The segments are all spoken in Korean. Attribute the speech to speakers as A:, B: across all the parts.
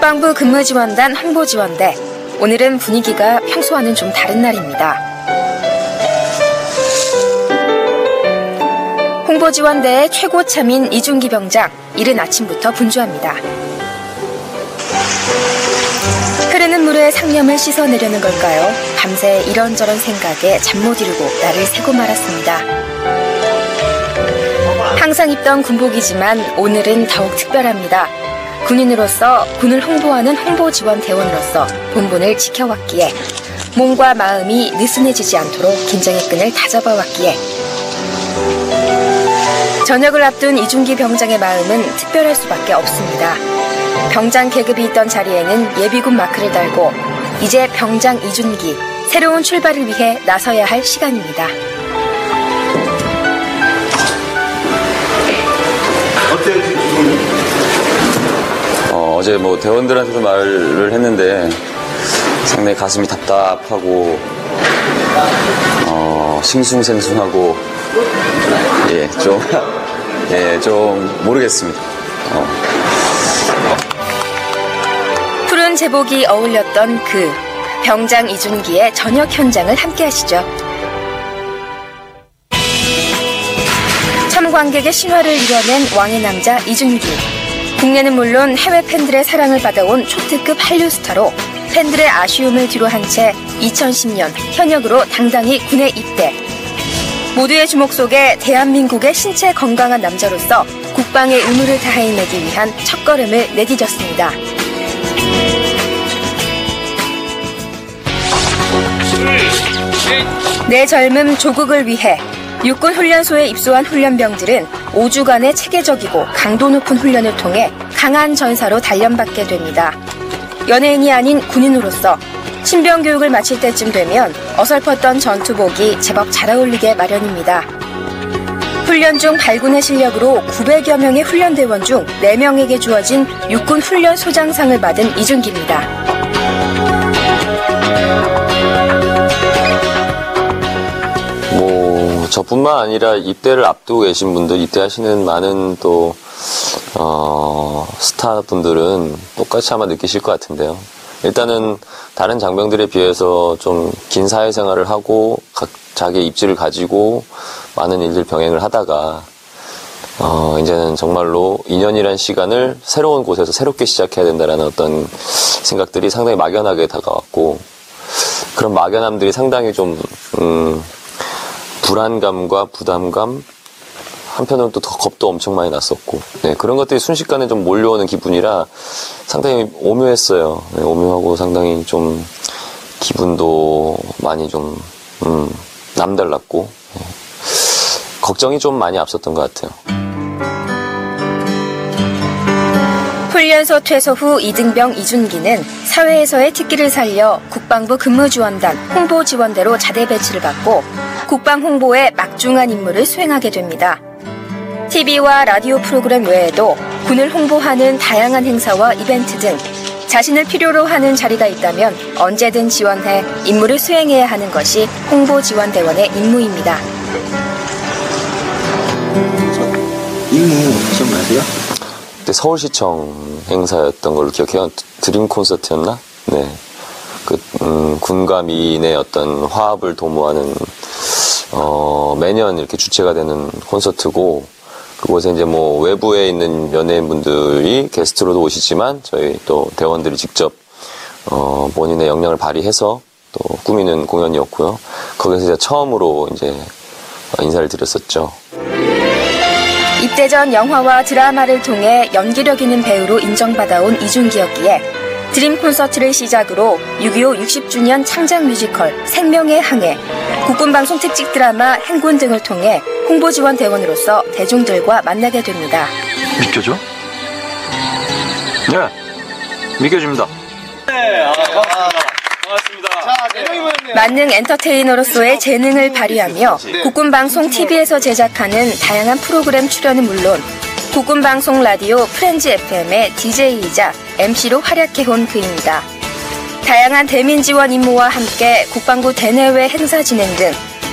A: 국방부 근무지원단 홍보지원대. 오늘은 분위기가 평소와는 좀 다른 날입니다. 홍보지원대의 최고 참인 이준기 병장, 이른 아침부터 분주합니다. 흐르는 물에 상념을 씻어내려는 걸까요? 밤새 이런저런 생각에 잠 못 이루고 날을 새고 말았습니다. 항상 입던 군복이지만 오늘은 더욱 특별합니다. 군인으로서 군을 홍보하는 홍보지원대원으로서 본분을 지켜왔기에, 몸과 마음이 느슨해지지 않도록 긴장의 끈을 다잡아왔기에, 전역을 앞둔 이준기 병장의 마음은 특별할 수밖에 없습니다. 병장 계급이 있던 자리에는 예비군 마크를 달고 이제 병장 이준기, 새로운 출발을 위해 나서야 할 시간입니다.
B: 어때요, 기분이?
C: 어제 대원들한테도 말을 했는데 상당히 가슴이 답답하고 싱숭생숭하고 좀 모르겠습니다.
A: 푸른 제복이 어울렸던 그 병장 이준기의 전역 현장을 함께 하시죠. 참관객의 신화를 이뤄낸 왕의 남자 이준기. 국내는 물론 해외 팬들의 사랑을 받아온 초특급 한류 스타로 팬들의 아쉬움을 뒤로한 채 2010년 현역으로 당당히 군에 입대. 모두의 주목 속에 대한민국의 신체 건강한 남자로서 국방의 의무를 다해내기 위한 첫걸음을 내디뎠습니다. 내 젊음 조국을 위해 육군 훈련소에 입소한 훈련병들은 5주간의 체계적이고 강도 높은 훈련을 통해 강한 전사로 단련받게 됩니다. 연예인이 아닌 군인으로서 신병 교육을 마칠 때쯤 되면 어설펐던 전투복이 제법 잘 어울리게 마련입니다. 훈련 중 발군의 실력으로 900여 명의 훈련대원 중 4명에게 주어진 육군 훈련 소장상을 받은 이준기입니다.
C: 저뿐만 아니라 입대를 앞두고 계신 분들, 입대하시는 많은 또 스타분들은 똑같이 아마 느끼실 것 같은데요. 일단은 다른 장병들에 비해서 좀 긴 사회생활을 하고 자기의 입지를 가지고 많은 일들 병행을 하다가 이제는 정말로 2년이라는 시간을 새로운 곳에서 새롭게 시작해야 된다는 어떤 생각들이 상당히 막연하게 다가왔고, 그런 막연함들이 상당히 좀 불안감과 부담감, 한편으로는 또 겁도 엄청 많이 났었고, 그런 것들이 순식간에 좀 몰려오는 기분이라 상당히 오묘했어요. 오묘하고 상당히 좀 기분도 많이 좀 남달랐고, 걱정이 좀 많이 앞섰던 것 같아요.
A: 훈련소 퇴소 후 이등병 이준기는 사회에서의 특기를 살려 국방부 근무지원단 홍보지원대로 자대 배치를 받고 국방 홍보에 막중한 임무를 수행하게 됩니다. TV와 라디오 프로그램 외에도 군을 홍보하는 다양한 행사와 이벤트 등 자신을 필요로 하는 자리가 있다면 언제든 지원해 임무를 수행해야 하는 것이 홍보지원대원의 임무입니다.
B: 임무 기억나세요?
C: 그때 서울시청 행사였던 걸로 기억해요. 드림 콘서트였나? 네. 군과 민의 어떤 화합을 도모하는 매년 이렇게 주최가 되는 콘서트고, 그곳에 이제 외부에 있는 연예인분들이 게스트로도 오시지만 저희 또 대원들이 직접 본인의 역량을 발휘해서 또 꾸미는 공연이었고요. 거기서 이제 처음으로 이제 인사를 드렸었죠.
A: 입대 전 영화와 드라마를 통해 연기력 있는 배우로 인정받아온 이준기였기에 드림 콘서트를 시작으로 6.25 60주년 창작 뮤지컬 생명의 항해, 국군방송 특집 드라마 행군 등을 통해 홍보지원 대원으로서 대중들과 만나게 됩니다.
D: 믿겨줘? 네, 믿겨줍니다.
B: 네, 반갑습니다. 자, 4명이 모였네요.
A: 만능 엔터테이너로서의 재능을 발휘하며 국군방송 TV에서 제작하는 다양한 프로그램 출연은 물론 국군방송 라디오 프렌즈 FM의 DJ이자 MC로 활약해온 그입니다. 다양한 대민 지원 임무와 함께 국방부 대내외 행사 진행 등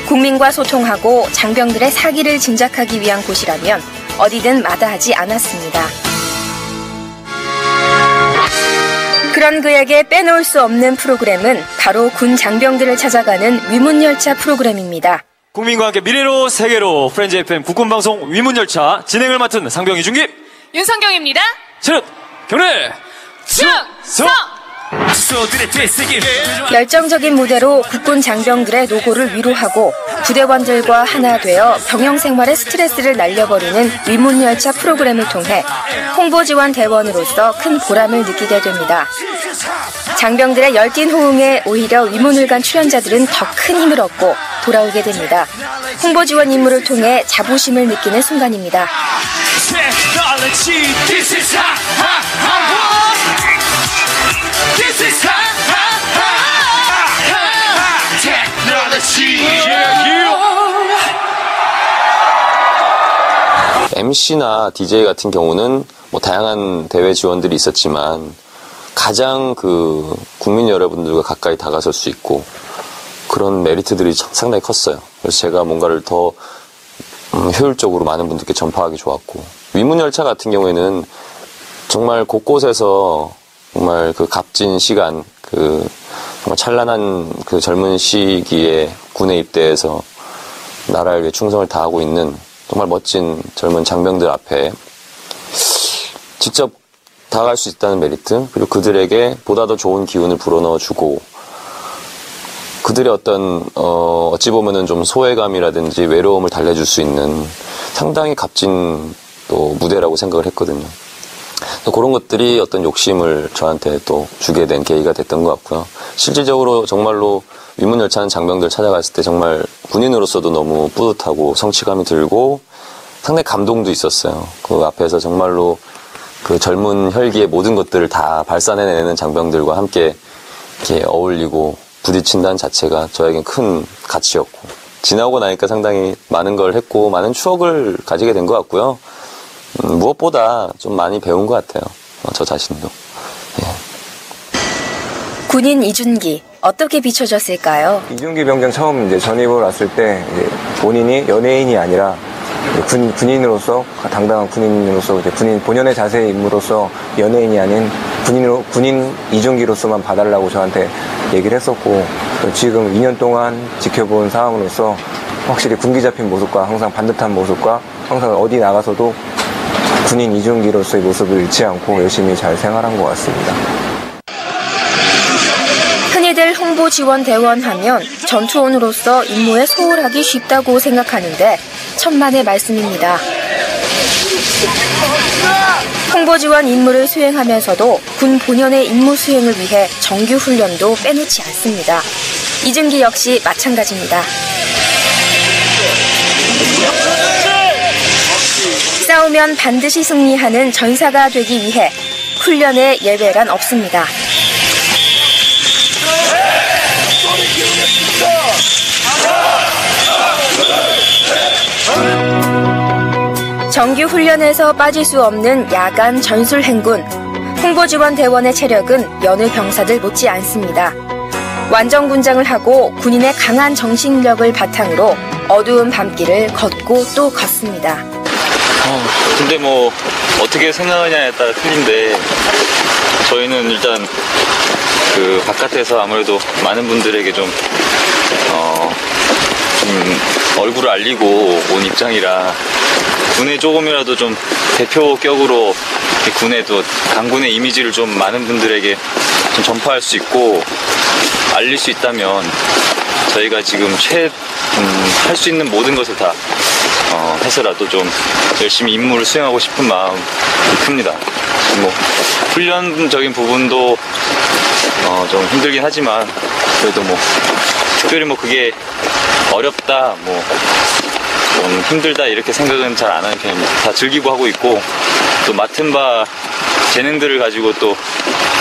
A: 국민과 소통하고 장병들의 사기를 진작하기 위한 곳이라면 어디든 마다하지 않았습니다. 그런 그에게 빼놓을 수 없는 프로그램은 바로 군 장병들을 찾아가는 위문열차 프로그램입니다.
E: 국민과 함께 미래로 세계로 프렌즈 FM 국군방송 위문열차 진행을 맡은 상병 이준기
F: 윤성경입니다.
E: 차렷 경례
F: 충성!
A: 열정적인 무대로 국군 장병들의 노고를 위로하고 부대원들과 하나 되어 병영 생활의 스트레스를 날려버리는 위문열차 프로그램을 통해 홍보지원 대원으로서 큰 보람을 느끼게 됩니다. 장병들의 열띤 호응에 오히려 위문을 간 출연자들은 더 큰 힘을 얻고 돌아오게 됩니다. 홍보지원 임무를 통해 자부심을 느끼는 순간입니다.
C: MC나 DJ 같은 경우는 뭐 다양한 대회 지원들이 있었지만 가장 그 국민 여러분들과 가까이 다가설 수 있고 그런 메리트들이 상당히 컸어요. 그래서 제가 뭔가를 더 효율적으로 많은 분들께 전파하기 좋았고, 위문열차 같은 경우에는 정말 곳곳에서 정말 그 값진 시간, 그 정말 찬란한 그 젊은 시기에 군에 입대해서 나라에 위해 충성을 다하고 있는 정말 멋진 젊은 장병들 앞에 직접 다가갈 수 있다는 메리트, 그리고 그들에게 보다 더 좋은 기운을 불어넣어주고 그들의 어찌 보면은 좀 소외감이라든지 외로움을 달래줄 수 있는 상당히 값진 또 무대라고 생각을 했거든요. 그런 것들이 어떤 욕심을 저한테 또 주게 된 계기가 됐던 것 같고요. 실질적으로 정말로 위문열차는 장병들 찾아갔을 때 정말 군인으로서도 너무 뿌듯하고 성취감이 들고 상당히 감동도 있었어요. 그 앞에서 정말로 그 젊은 혈기의 모든 것들을 다 발산해내는 장병들과 함께 이렇게 어울리고 부딪힌다는 자체가 저에겐 큰 가치였고, 지나고 나니까 상당히 많은 걸 했고 많은 추억을 가지게 된 것 같고요. 무엇보다 좀 많이 배운 것 같아요. 저 자신도. 예.
A: 군인 이준기, 어떻게 비춰졌을까요?
G: 이준기 병장 처음 이제 전입을 왔을 때 이제 본인이 연예인이 아니라 군인으로서, 당당한 군인으로서, 이제 군인 본연의 자세의 인물로서 연예인이 아닌 군인 이준기로서만 봐달라고 저한테 얘기를 했었고, 지금 2년 동안 지켜본 상황으로서 확실히 군기 잡힌 모습과 항상 반듯한 모습과 항상 어디 나가서도 군인 이준기로서의 모습을 잃지 않고 열심히 잘 생활한 것 같습니다.
A: 흔히들 홍보지원대원 하면 전투원으로서 임무에 소홀하기 쉽다고 생각하는데 천만의 말씀입니다. 홍보지원 임무를 수행하면서도 군 본연의 임무 수행을 위해 정규 훈련도 빼놓지 않습니다. 이준기 역시 마찬가지입니다. 싸우면 반드시 승리하는 전사가 되기 위해 훈련에 예외란 없습니다. 정규 훈련에서 빠질 수 없는 야간 전술 행군. 홍보지원 대원의 체력은 여느 병사들 못지 않습니다. 완전 군장을 하고 군인의 강한 정신력을 바탕으로 어두운 밤길을 걷고 또 걷습니다.
D: 근데 뭐 어떻게 생각하냐에 따라 틀린데, 저희는 일단 그 바깥에서 아무래도 많은 분들에게 좀 얼굴을 알리고 온 입장이라 군에 조금이라도 좀 대표격으로 군에도 강군의 이미지를 좀 많은 분들에게 좀 전파할 수 있고 알릴 수 있다면 저희가 지금 할 수 있는 모든 것을 다 해서라도 좀 열심히 임무를 수행하고 싶은 마음이 큽니다. 뭐 훈련적인 부분도 좀 힘들긴 하지만 그래도 뭐 특별히 뭐 그게 어렵다, 뭐 좀 힘들다 이렇게 생각은 잘 안 하는 편입니다. 다 즐기고 하고 있고, 또 맡은 바 재능들을 가지고 또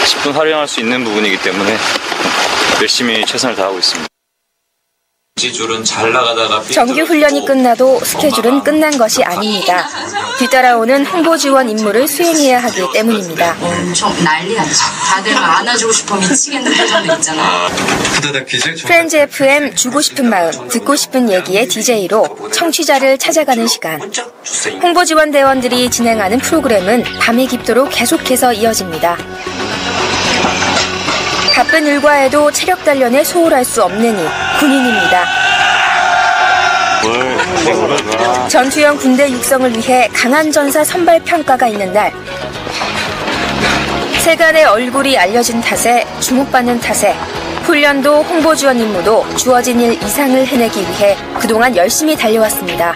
D: 10분 활용할 수 있는 부분이기 때문에 열심히 최선을 다하고 있습니다.
A: 정규 훈련이 끝나도 스케줄은 끝난 것이 아닙니다. 뒤따라오는 홍보지원 임무를 수행해야 하기 때문입니다.
F: 엄청 난리야. 다들 막 안아주고 싶어 미치겠는 표정들 있잖아.
A: 프렌즈 FM 주고 싶은 마음, 듣고 싶은 얘기의 DJ로 청취자를 찾아가는 시간. 홍보지원 대원들이 진행하는 프로그램은 밤이 깊도록 계속해서 이어집니다. 바쁜 일과에도 체력 단련에 소홀할 수 없는 이 군인입니다. 전투형 군대 육성을 위해 강한 전사 선발 평가가 있는 날, 세간의 얼굴이 알려진 탓에 주목받는 탓에 훈련도 홍보 지원 임무도 주어진 일 이상을 해내기 위해 그동안 열심히 달려왔습니다.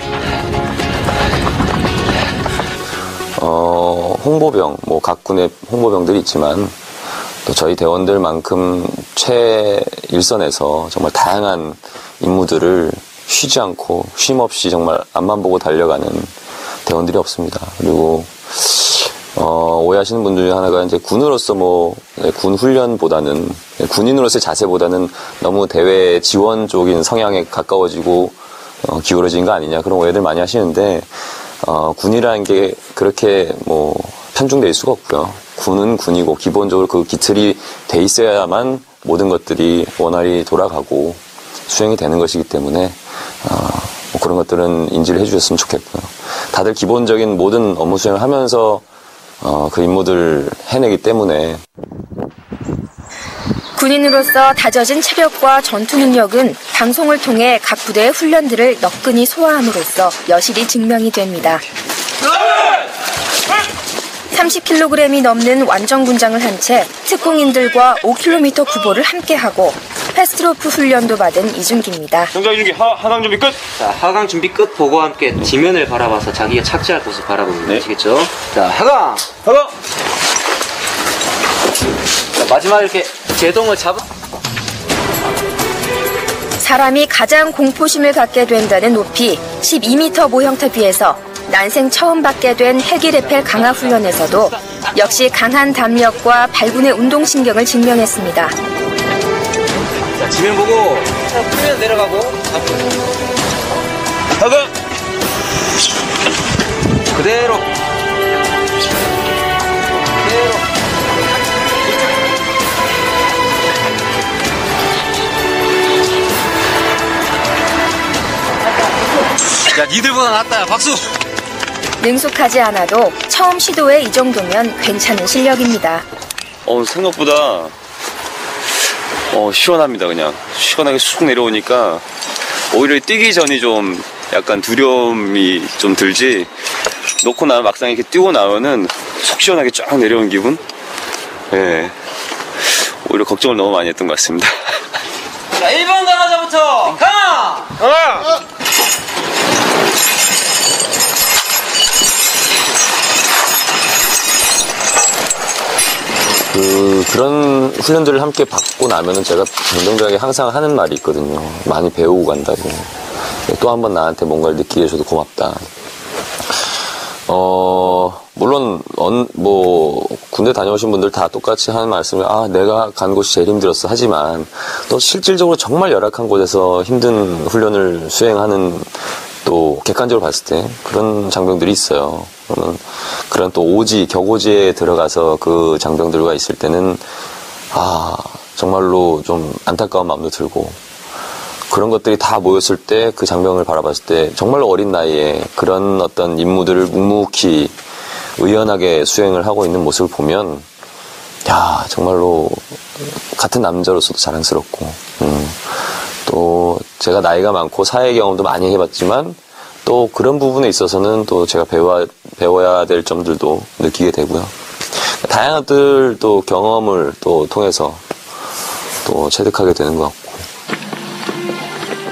C: 홍보병, 각 군의 홍보병들이 있지만 또 저희 대원들만큼 최일선에서 정말 다양한 임무들을 쉬지 않고 쉼 없이 정말 앞만 보고 달려가는 대원들이 없습니다. 그리고 오해하시는 분들 중에 하나가 이제 군으로서 군 훈련보다는 군인으로서의 자세보다는 너무 대외 지원 쪽인 성향에 가까워지고 기울어진 거 아니냐 그런 오해들 많이 하시는데 군이라는 게 그렇게 편중될 수가 없고요. 군은 군이고 기본적으로 그 기틀이 돼 있어야만 모든 것들이 원활히 돌아가고 수행이 되는 것이기 때문에 그런 것들은 인지를 해주셨으면 좋겠고요. 다들 기본적인 모든 업무 수행을 하면서 그 임무들을 해내기 때문에
A: 군인으로서 다져진 체력과 전투 능력은 방송을 통해 각 부대의 훈련들을 너끈히 소화함으로써 여실히 증명이 됩니다. 30kg이 넘는 완전 군장을 한 채 특공인들과 5km 구보를 함께하고 패스트로프 훈련도 받은 이준기입니다.
E: 정장 이준기 하강 준비 끝.
H: 자, 하강 준비 끝 보고와 함께 뒷면을 바라봐서 자기가 착지할 곳을 바라보면 되시겠죠? 자, 하강! 자, 마지막 이렇게 제동을 잡아.
A: 사람이 가장 공포심을 갖게 된다는 높이 12m 모형탑 위에서 난생 처음 받게 된 헬기 레펠 강화 훈련에서도 역시 강한 담력과 발군의 운동신경을 증명했습니다.
H: 자, 지면 보고 자, 풀면 내려가고
E: 하강!
H: 그대로 야, 니들보다 낫다. 박수!
A: 능숙하지 않아도 처음 시도에 이 정도면 괜찮은 실력입니다.
D: 생각보다 시원합니다. 그냥 시원하게 쑥 내려오니까 오히려 뛰기 전이 좀 약간 두려움이 좀 들지, 놓고 나면 막상 이렇게 뛰고 나면은 속 시원하게 쫙 내려온 기분? 예. 오히려 걱정을 너무 많이 했던 것 같습니다.
H: 자, 1번 강화자부터 강화!
C: 그런 훈련들을 함께 받고 나면은 제가 정정들에게 항상 하는 말이 있거든요. 많이 배우고 간다고. 또 한 번 나한테 뭔가를 느끼게 해줘도 고맙다. 물론 군대 다녀오신 분들 다 똑같이 하는 말씀을 내가 간 곳이 제일 힘들었어 하지만 또 실질적으로 정말 열악한 곳에서 힘든 훈련을 수행하는, 또 객관적으로 봤을 때 그런 장병들이 있어요. 그런 또 격오지에 들어가서 그 장병들과 있을 때는 정말로 좀 안타까운 마음도 들고, 그런 것들이 다 모였을 때 그 장병을 바라봤을 때 정말로 어린 나이에 그런 어떤 임무들을 묵묵히 의연하게 수행을 하고 있는 모습을 보면 정말로 같은 남자로서도 자랑스럽고, 또 제가 나이가 많고 사회 경험도 많이 해봤지만 또 그런 부분에 있어서는 또 제가 배워야 될 점들도 느끼게 되고요. 다양한 또 경험을 또 통해서 또 체득하게 되는 것 같고.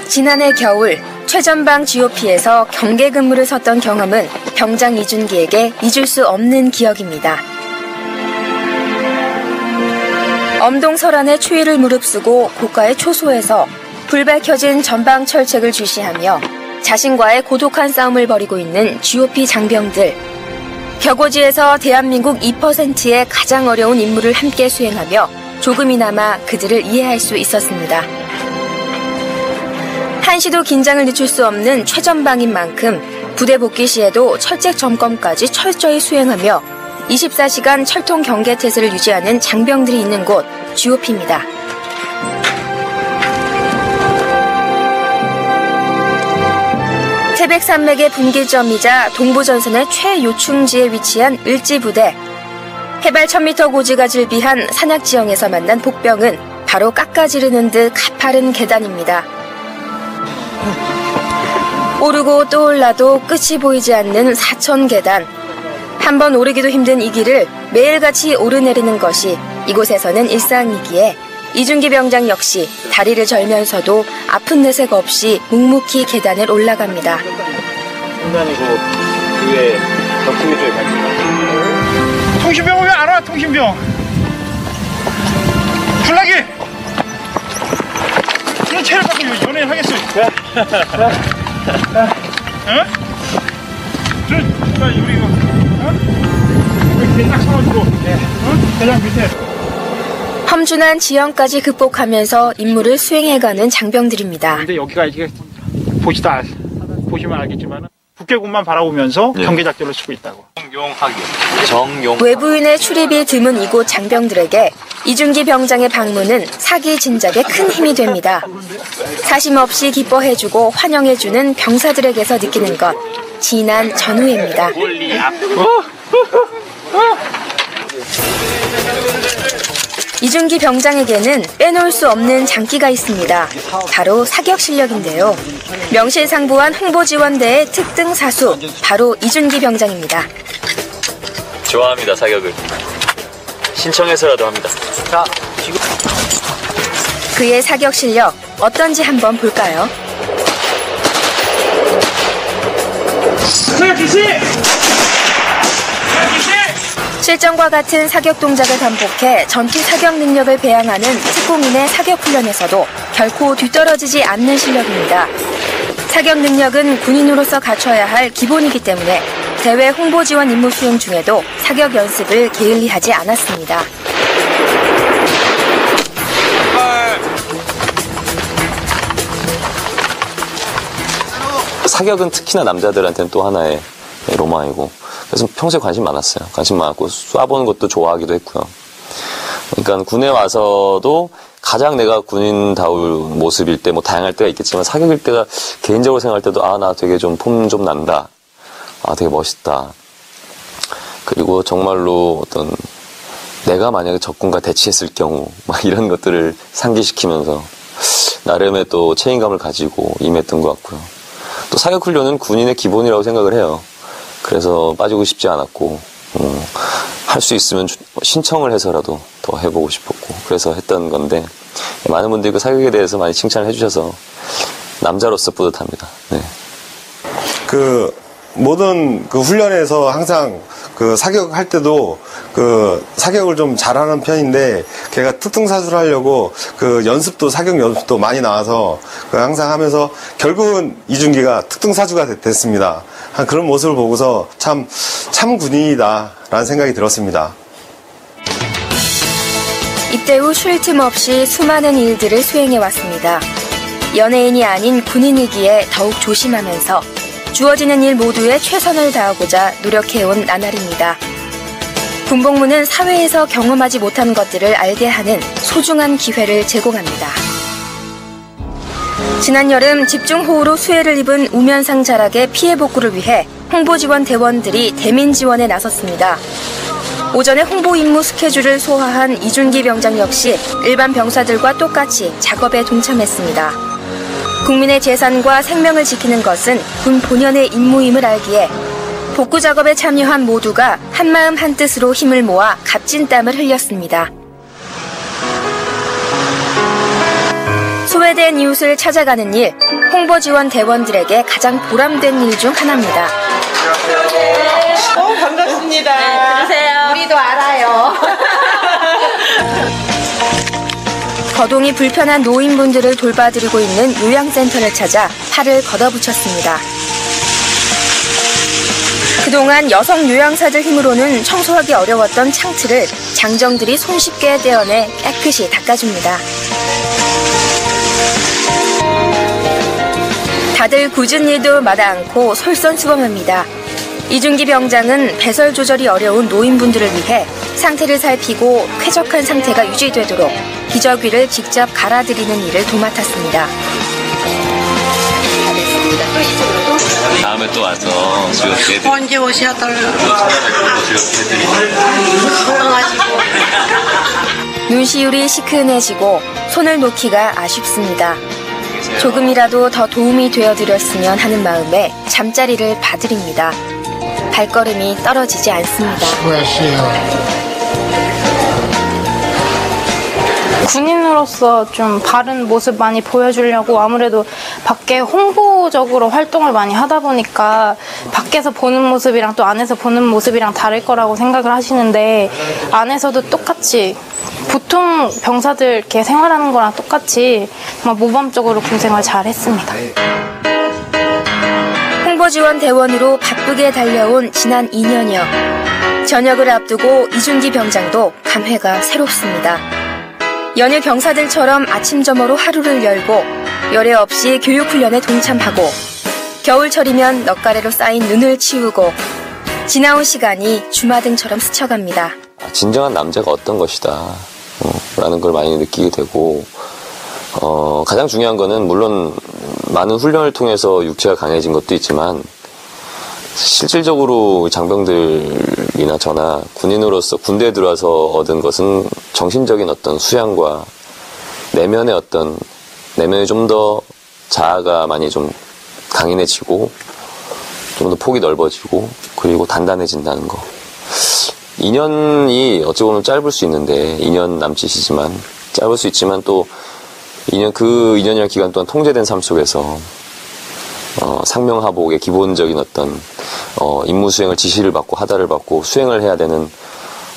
A: 지난해 겨울 최전방 GOP에서 경계 근무를 섰던 경험은 병장 이준기에게 잊을 수 없는 기억입니다. 엄동설안의 추위를 무릅쓰고 고가의 초소에서 불밝혀진 전방 철책을 주시하며 자신과의 고독한 싸움을 벌이고 있는 GOP 장병들. 격오지에서 대한민국 2%의 가장 어려운 임무를 함께 수행하며 조금이나마 그들을 이해할 수 있었습니다. 한시도 긴장을 늦출 수 없는 최전방인 만큼 부대 복귀 시에도 철책 점검까지 철저히 수행하며 24시간 철통 경계 태세를 유지하는 장병들이 있는 곳 GOP입니다. 태백산맥의 분기점이자 동부전선의 최요충지에 위치한 을지부대. 해발 1000m 고지가 즐비한 산악 지형에서 만난 복병은 바로 깎아지르는 듯 가파른 계단입니다. 오르고 또 올라도 끝이 보이지 않는 4000 계단. 한 번 오르기도 힘든 이 길을 매일같이 오르내리는 것이 이곳에서는 일상이기에 이준기 병장 역시 다리를 절면서도 아픈 내색 없이 묵묵히 계단을 올라갑니다.
B: 순간이고 위에 덕후미 쪽에 갈지.
I: 통신병 왜 안 와? 통신병. 줄라기. 그런 체를 갖고 연예인 하겠어. 응? 우리 이거. 딱 서가지고. 대장 밑에.
A: 험준한 지형까지 극복하면서 임무를 수행해가는 장병들입니다.
I: 근데 여기가 이게 보시면 알겠지만 북계군만 바라보면서 경계작전을 쓰고 있다고.
A: 외부인의 출입이 드문 이곳 장병들에게 이준기 병장의 방문은 사기 진작에 큰 힘이 됩니다. 사심 없이 기뻐해주고 환영해주는 병사들에게서 느끼는 것, 진한 전후회입니다. 이준기 병장에게는 빼놓을 수 없는 장기가 있습니다. 바로 사격 실력인데요. 명실상부한 홍보지원대의 특등 사수, 바로 이준기 병장입니다.
D: 좋아합니다, 사격을. 신청해서라도 합니다. 자, 지금.
A: 그의 사격 실력 어떤지 한번 볼까요? 실전과 같은 사격 동작을 반복해 전투 사격 능력을 배양하는 특공인의 사격 훈련에서도 결코 뒤떨어지지 않는 실력입니다. 사격 능력은 군인으로서 갖춰야 할 기본이기 때문에 대외 홍보 지원 임무 수행 중에도 사격 연습을 게을리하지 않았습니다.
C: 사격은 특히나 남자들한테는 또 하나의 로망이고, 그래서 평소에 관심 많았어요. 관심 많았고 쏴보는 것도 좋아하기도 했고요. 그러니까 군에 와서도 가장 내가 군인다운 모습일 때, 뭐 다양할 때가 있겠지만 사격일 때가 개인적으로 생각할 때도 나 되게 좀 폼 좀 난다. 되게 멋있다. 그리고 정말로 어떤 내가 만약에 적군과 대치했을 경우 막 이런 것들을 상기시키면서 나름의 또 책임감을 가지고 임했던 것 같고요. 또 사격훈련은 군인의 기본이라고 생각을 해요. 그래서 빠지고 싶지 않았고 할 수 있으면 신청을 해서라도 더 해보고 싶었고 그래서 했던 건데, 많은 분들이 그 사격에 대해서 많이 칭찬을 해주셔서 남자로서 뿌듯합니다. 네.
J: 모든 훈련에서 항상 사격할 때도 사격을 좀 잘하는 편인데, 걔가 특등사수를 하려고 연습도 사격 연습도 많이 나와서 항상 하면서 결국은 이준기가 특등사수가 됐습니다. 그런 모습을 보고서 참 군인이다라는 생각이 들었습니다.
A: 입대 후 쉴 틈 없이 수많은 일들을 수행해왔습니다. 연예인이 아닌 군인이기에 더욱 조심하면서 주어지는 일 모두에 최선을 다하고자 노력해온 나날입니다. 군복무는 사회에서 경험하지 못한 것들을 알게 하는 소중한 기회를 제공합니다. 지난 여름 집중호우로 수해를 입은 우면상 자락의 피해 복구를 위해 홍보지원 대원들이 대민 지원에 나섰습니다. 오전에 홍보 임무 스케줄을 소화한 이준기 병장 역시 일반 병사들과 똑같이 작업에 동참했습니다. 국민의 재산과 생명을 지키는 것은 군 본연의 임무임을 알기에 복구 작업에 참여한 모두가 한마음 한뜻으로 힘을 모아 값진 땀을 흘렸습니다. 소외된 이웃을 찾아가는 일, 홍보지원 대원들에게 가장 보람된 일 중 하나입니다.
K: 반갑습니다. 네, 들으세요. 우리도 알아요.
A: 거동이 불편한 노인분들을 돌봐드리고 있는 요양센터를 찾아 팔을 걷어붙였습니다. 그동안 여성 요양사들 힘으로는 청소하기 어려웠던 창틀을 장정들이 손쉽게 떼어내 깨끗이 닦아줍니다. 다들 굳은 일도 마다 않고 솔선수범합니다. 이준기 병장은 배설 조절이 어려운 노인분들을 위해 상태를 살피고 쾌적한 상태가 유지되도록 기저귀를 직접 갈아드리는 일을 도맡았습니다.
D: 다음에 또 와서 즐겁게 해드릴게요.
K: 언제 오셔달라고.
A: 눈시울이 시큰해지고 손을 놓기가 아쉽습니다. 조금이라도 더 도움이 되어드렸으면 하는 마음에 잠자리를 봐드립니다. 발걸음이 떨어지지 않습니다.
L: 군인으로서 좀 바른 모습 많이 보여주려고 아무래도 밖에 홍보적으로 활동을 많이 하다 보니까 밖에서 보는 모습이랑 또 안에서 보는 모습이랑 다를 거라고 생각을 하시는데 안에서도 똑같이 보통 병사들 이렇게 생활하는 거랑 똑같이 정말 모범적으로 군생활 잘 했습니다.
A: 홍보지원 대원으로 바쁘게 달려온 지난 2년여. 전역을 앞두고 이준기 병장도 감회가 새롭습니다. 연일 병사들처럼 아침저머로 하루를 열고 열애 없이 교육훈련에 동참하고 겨울철이면 넉가래로 쌓인 눈을 치우고 지나온 시간이 주마등처럼 스쳐갑니다.
C: 진정한 남자가 어떤 것이다 라는 걸 많이 느끼게 되고 가장 중요한 거는 물론 많은 훈련을 통해서 육체가 강해진 것도 있지만 실질적으로 장병들이나 저나 군인으로서 군대에 들어와서 얻은 것은 정신적인 어떤 수양과 내면의 좀 더 자아가 많이 좀 강인해지고 좀 더 폭이 넓어지고 그리고 단단해진다는 거. 2년이 어찌 보면 짧을 수 있는데 2년 남짓이지만 짧을 수 있지만 또 그 2년이라는 기간 동안 통제된 삶 속에서 상명하복의 기본적인 어떤 임무 수행을 지시를 받고 하다를 받고 수행을 해야 되는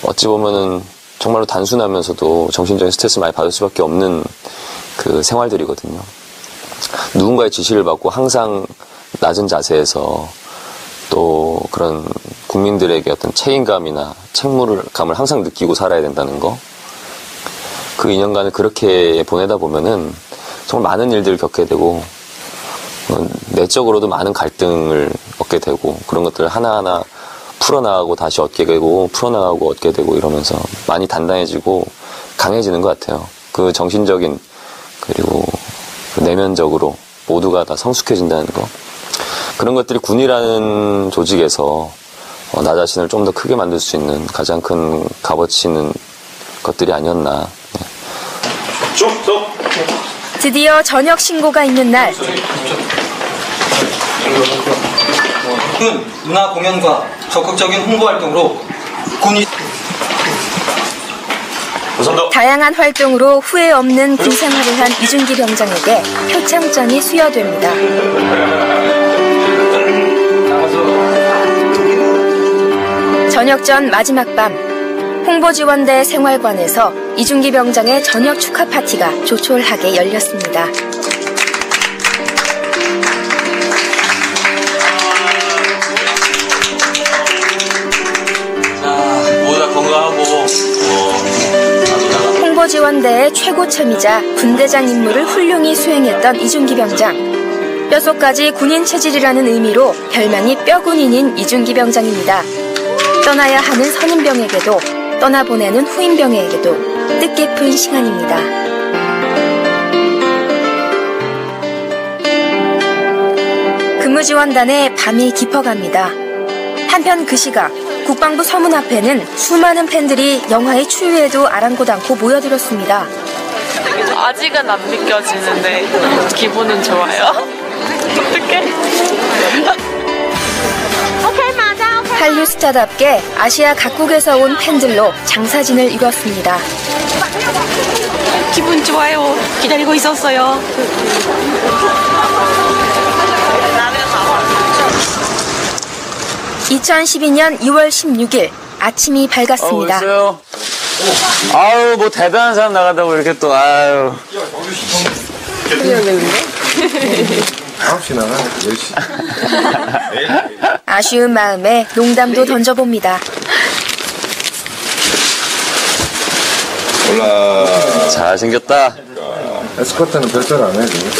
C: 어찌 보면은 정말로 단순하면서도 정신적인 스트레스 많이 받을 수밖에 없는 그 생활들이거든요. 누군가의 지시를 받고 항상 낮은 자세에서 또 그런 국민들에게 어떤 책임감이나 책무감을 항상 느끼고 살아야 된다는 거. 그 2년간을 그렇게 보내다 보면은 정말 많은 일들을 겪게 되고 내적으로도 많은 갈등을 얻게 되고 그런 것들을 하나하나 풀어나가고 다시 얻게 되고 풀어나가고 얻게 되고 이러면서 많이 단단해지고 강해지는 것 같아요. 그 정신적인 그리고 그 내면적으로 모두가 다 성숙해진다는 거. 그런 것들이 군이라는 조직에서 나 자신을 좀 더 크게 만들 수 있는 가장 큰 값어치 있는 것들이 아니었나.
A: 드디어 저녁 신고가 있는 날.
M: 문화 공연과 적극적인 홍보 활동으로 군이
A: 다양한 활동으로 후회 없는 군 생활을 한 이준기 병장에게 표창장이 수여됩니다. 저녁 전 마지막 밤, 홍보지원대 생활관에서 이준기 병장의 저녁 축하 파티가 조촐하게 열렸습니다. 홍보지원대의 최고참이자 군대장 임무를 훌륭히 수행했던 이준기 병장. 뼛속까지 군인 체질이라는 의미로 별명이 뼈군인인 이준기 병장입니다. 떠나야 하는 선임병에게도 떠나보내는 후임병에게도 뜻깊은 시간입니다. 근무지원단의 밤이 깊어갑니다. 한편 그 시각 국방부 서문 앞에는 수많은 팬들이 영화의 추위에도 아랑곳 않고 모여들었습니다.
N: 아직은 안 믿겨지는데 기분은 좋아요. 어떡해?
A: 한류 스타답게 아시아 각국에서 온 팬들로 장사진을 이뤘습니다.
N: 기분 좋아요. 기다리고 있었어요.
A: 2012년 2월 16일 아침이 밝았습니다.
D: 아유, 뭐 대단한 사람 나간다고 이렇게 또, 아유.
J: 9시 나가, 10시.
A: 아쉬운 마음에 농담도 던져봅니다.
J: 몰라.
C: 잘생겼다.
J: 에스코트는 별별 안 해, 지금.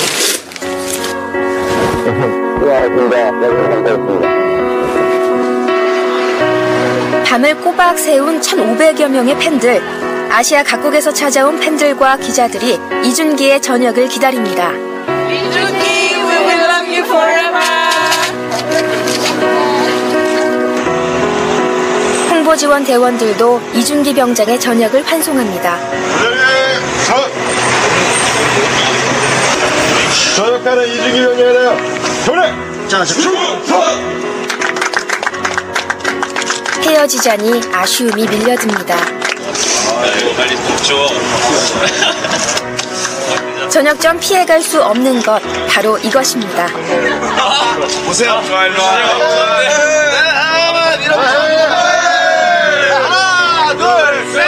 A: 밤을 꼬박 세운 1,500여 명의 팬들. 아시아 각국에서 찾아온 팬들과 기자들이 이준기의 저녁을 기다립니다.
K: 이준기, we will love you. you forever.
A: 홍보 지원 대원들도 이준기 병장의 전역을 환송합니다.
J: 전역하는 이준기 병장이래요. 전역! 자,
A: 헤어지자니 아쉬움이 밀려듭니다.
D: 이거 빨리 뽑죠.
A: 전역 전 피해갈 수 없는 것 바로 이것입니다.
J: 보세요. 좋아, 일로 와. 하나, 둘, 셋!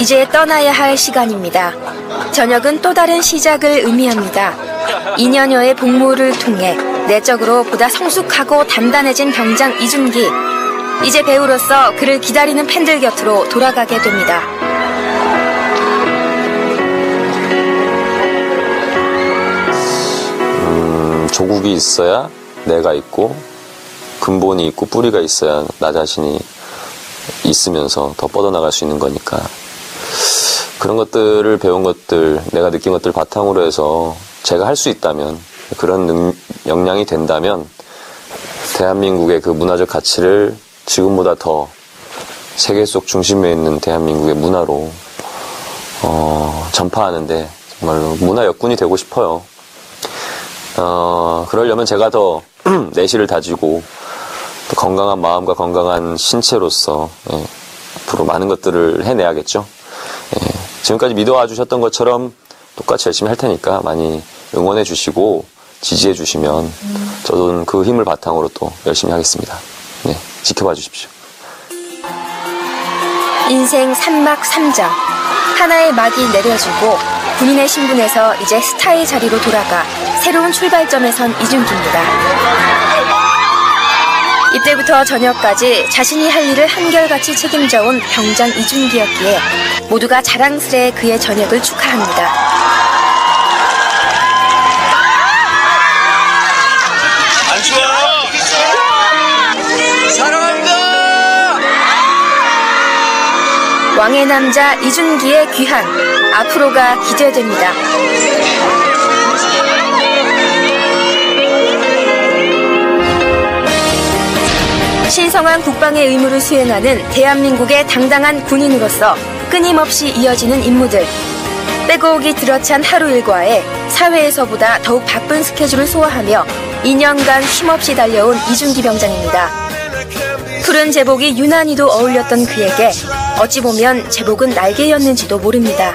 A: 이제 떠나야 할 시간입니다. 전역은 또 다른 시작을 의미합니다. 2년여의 복무를 통해 내적으로 보다 성숙하고 단단해진 병장 이준기. 이제 배우로서 그를 기다리는 팬들 곁으로 돌아가게 됩니다.
C: 조국이 있어야 내가 있고 근본이 있고 뿌리가 있어야 나 자신이 있으면서 더 뻗어나갈 수 있는 거니까 그런 것들을 배운 것들, 내가 느낀 것들 바탕으로 해서 제가 할 수 있다면 그런 역량이 된다면 대한민국의 그 문화적 가치를 지금보다 더 세계 속 중심에 있는 대한민국의 문화로 전파하는데 정말로 문화 역군이 되고 싶어요. 그러려면 제가 더 내실을 다지고 또 건강한 마음과 건강한 신체로서 앞으로 많은 것들을 해내야겠죠. 지금까지 믿어와 주셨던 것처럼 똑같이 열심히 할 테니까 많이 응원해 주시고 지지해 주시면 저도 그 힘을 바탕으로 또 열심히 하겠습니다. 네, 지켜봐 주십시오.
A: 인생 3막 3장. 하나의 막이 내려지고 군인의 신분에서 이제 스타의 자리로 돌아가 새로운 출발점에 선 이준기입니다. 이때부터 전역까지 자신이 할 일을 한결같이 책임져온 병장 이준기였기에 모두가 자랑스레 그의 전역을 축하합니다.
K: 안 추워? 사랑합니다.
A: 왕의 남자 이준기의 귀환, 앞으로가 기대됩니다. 신성한 국방의 의무를 수행하는 대한민국의 당당한 군인으로서 끊임없이 이어지는 임무들. 빼곡이 들어찬 하루 일과에 사회에서보다 더욱 바쁜 스케줄을 소화하며 2년간 쉼없이 달려온 이준기 병장입니다. 푸른 제복이 유난히도 어울렸던 그에게 어찌 보면 제복은 날개였는지도 모릅니다.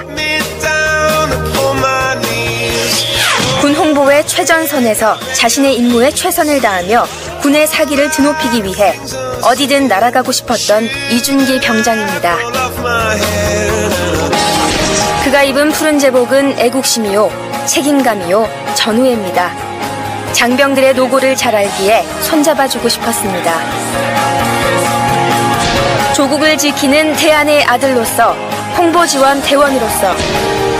A: 군 홍보의 최전선에서 자신의 임무에 최선을 다하며 군의 사기를 드높이기 위해 어디든 날아가고 싶었던 이준기 병장입니다. 그가 입은 푸른 제복은 애국심이요, 책임감이요, 전우애입니다. 장병들의 노고를 잘 알기에 손잡아주고 싶었습니다. 조국을 지키는 대안의 아들로서, 홍보 지원 대원으로서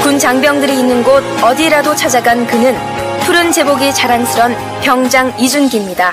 A: 군 장병들이 있는 곳 어디라도 찾아간 그는 푸른 제복이 자랑스런 병장 이준기입니다.